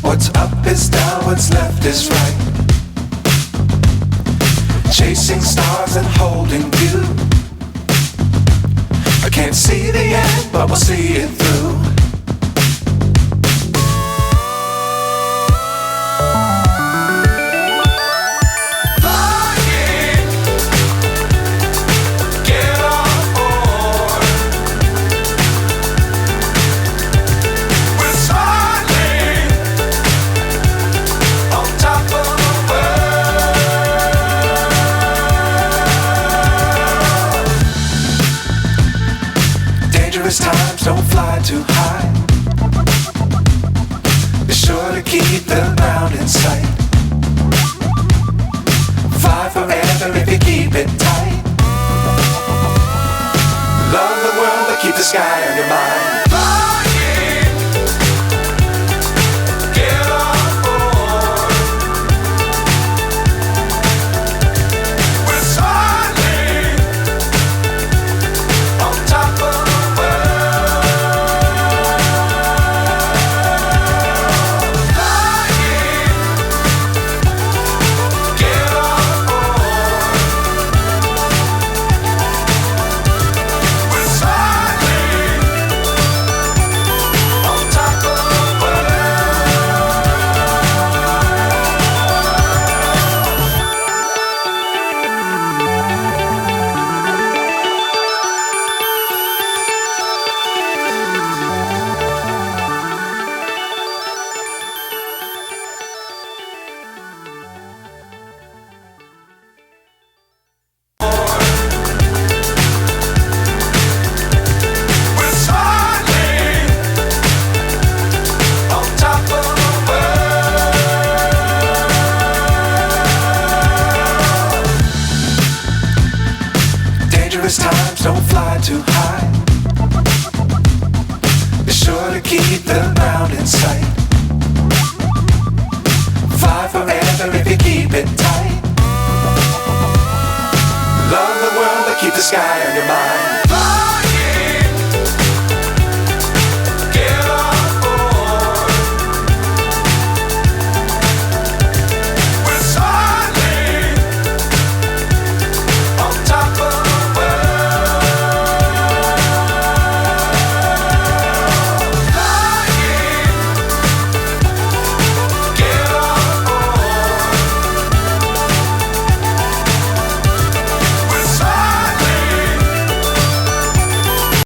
What's up is down, what's left is right. Chasing stars and holding you. I can't see the end, but we'll see it through. Times don't fly too high. Be sure to keep the ground in sight. Fly forever if you keep it tight. Love the world but keep the sky on your mind. Times don't fly too high. Be sure to keep the ground in sight. Fly forever if you keep it tight. Love the world but keep the sky on your mind.